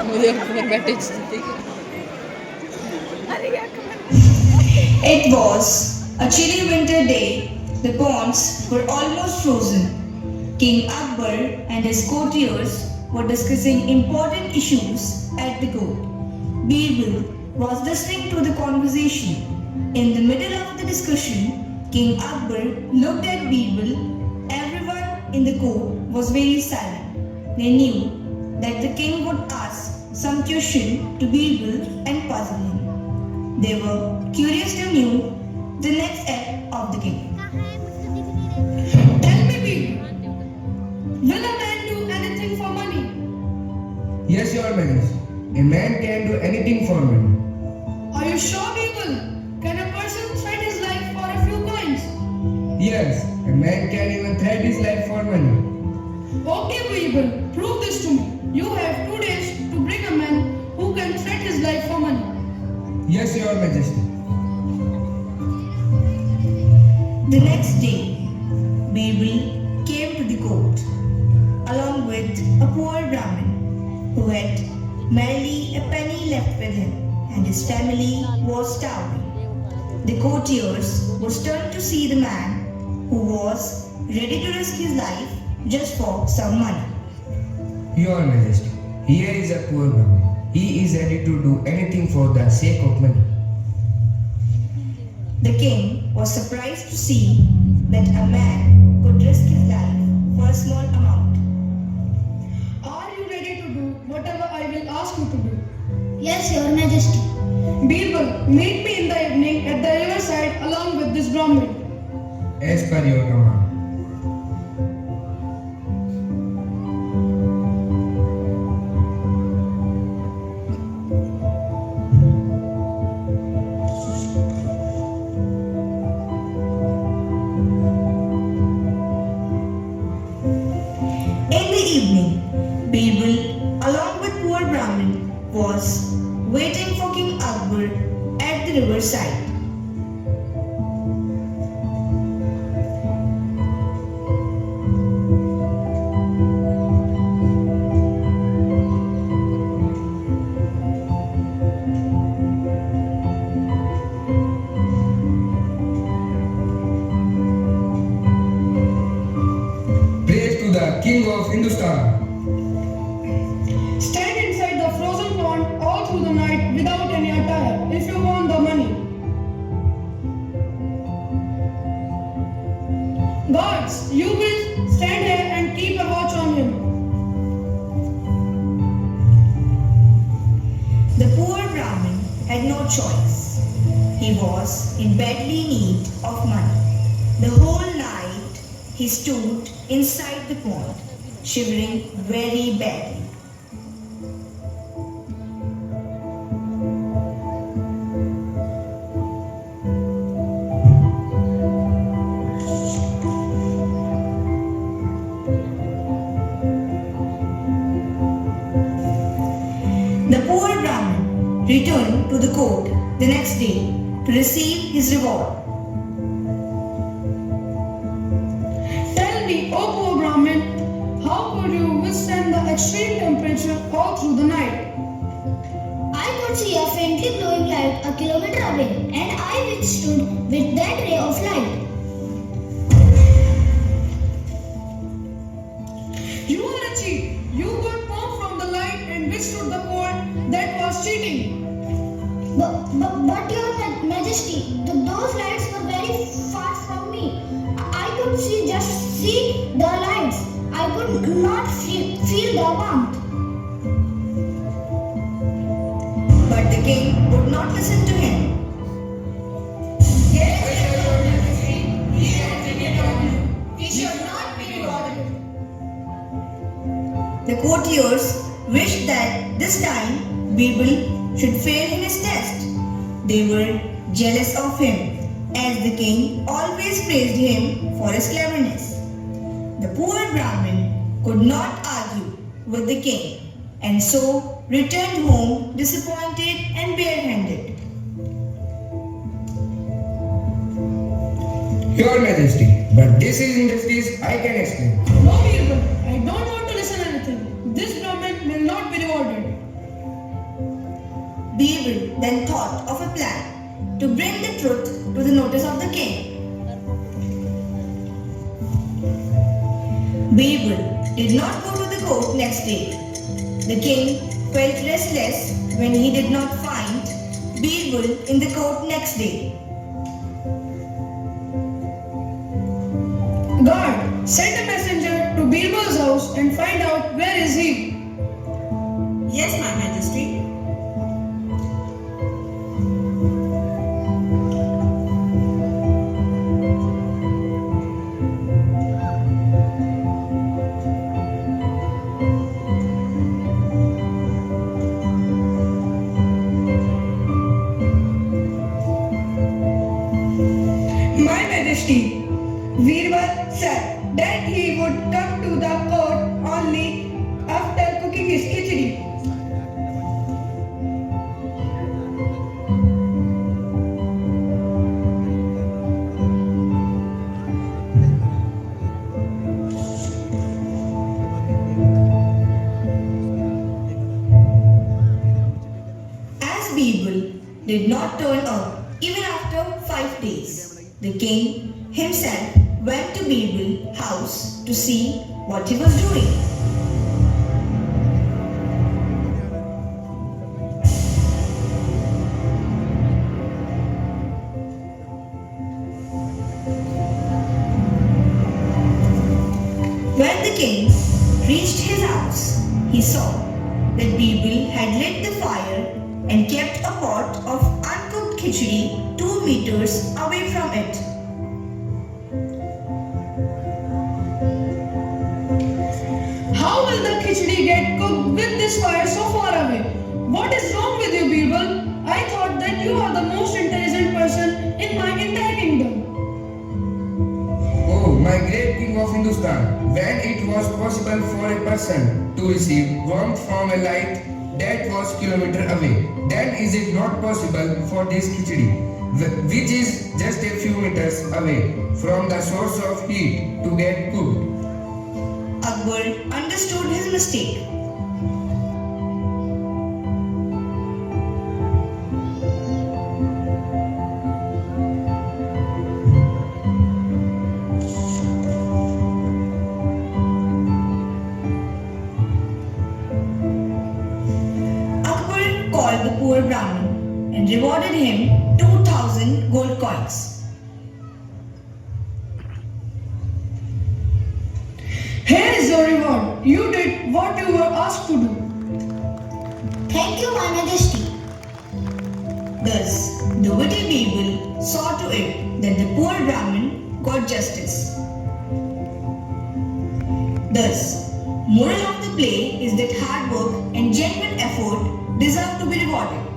मुझे ऊपर बैठे थी। It was a chilly winter day. The ponds were almost frozen. King Akbar and his courtiers were discussing important issues at the court. Birbal was listening to the conversation. In the middle of the discussion, King Akbar looked at Birbal. Everyone in the court was very silent. They knew that the king would ask some question to Birbal and puzzle him. They were curious to know the next step of the king. Tell me, Bill, will a man do anything for money? Yes, Your Majesty. A man can do anything for money. Are you sure, Bill? Can a person trade his life for a few coins? Yes, a man can even trade his life for money. Okay, Bill, prove this to me. You have 2 days to bring a man who can trade his life for money. Yes, Your Majesty. The next day, Birbal came to the court along with a poor Brahmin who had merely a penny left with him and his family was starving. The courtiers were stunned to see the man who was ready to risk his life just for some money. Your Majesty, here is a poor Brahmin. He is ready to do anything for the sake of money. The king was surprised to see that a man could risk his life for a small amount. Are you ready to do whatever I will ask you to do? Yes, Your Majesty. Birbal, meet me in the evening at the riverside along with this Brahmin. As per your command. In the evening, Birbal, along with poor Brahmin, was waiting for King Akbar at the riverside. Praise to the King of Hindustan. Stand inside the frozen pond all through the night without any attire if you want the money. Guards, you will stand here and keep a watch on him. The poor Brahmin had no choice. He was in badly need of money. The whole night he stood inside the pond, shivering very badly. The poor Brahmin returned to the court the next day to receive his reward. Tell me, O poor Brahmin, how could you withstand the extreme temperature all through the night? I could see a faintly glowing light a kilometer away, and I withstood with that ray of light. You are a cheat. You got warm from the light and withstood the cold. That was cheating. But Your Majesty, those lights were very far from me. I could see the lights. I could not feel the warmth. But the king would not listen to him. The courtiers wished that this time Birbal should fail in his test. They were jealous of him, as the king always praised him for his cleverness. The poor Brahmin could not argue with the king, and so returned home disappointed and barehanded. Your Majesty, but this is injustice I can explain. No, Birbal, I don't want to listen anything. This Brahmin will not be rewarded. Birbal then thought of a plan to bring the truth to the notice of the king. Birbal did not go to the court next day. The king felt restless when he did not find Birbal in the court next day. Guard, send a messenger to Birbal's house and find out where is he. Yes, my majesty. My Majesty, Birbal said that he would come to the court only after cooking his khichdi. As Birbal did not turn up even after 5 days, the king himself went to Birbal's house to see what he was doing. When the king reached his house, he saw that Birbal had lit the fire and kept a pot of uncooked khichdi 2 meters away from it. How will the khichdi get cooked with this fire so far away? What is wrong with you, Birbal? I thought that you are the most intelligent person in my entire kingdom. Oh, my great king of Hindustan, when it was possible for a person to receive warmth from a light that was kilometer away, then is it not possible for this khichdi, which is just a few meters away from the source of heat, to get cooked? Akbar understood his mistake. Akbar called the poor Brahmin and rewarded him 2,000 gold coins. Here is your reward. You did what you were asked to do. Thank you, My Majesty. Thus, the witty Birbal saw to it that the poor Brahmin got justice. Thus, moral of the play is that hard work and genuine effort deserve to be rewarded.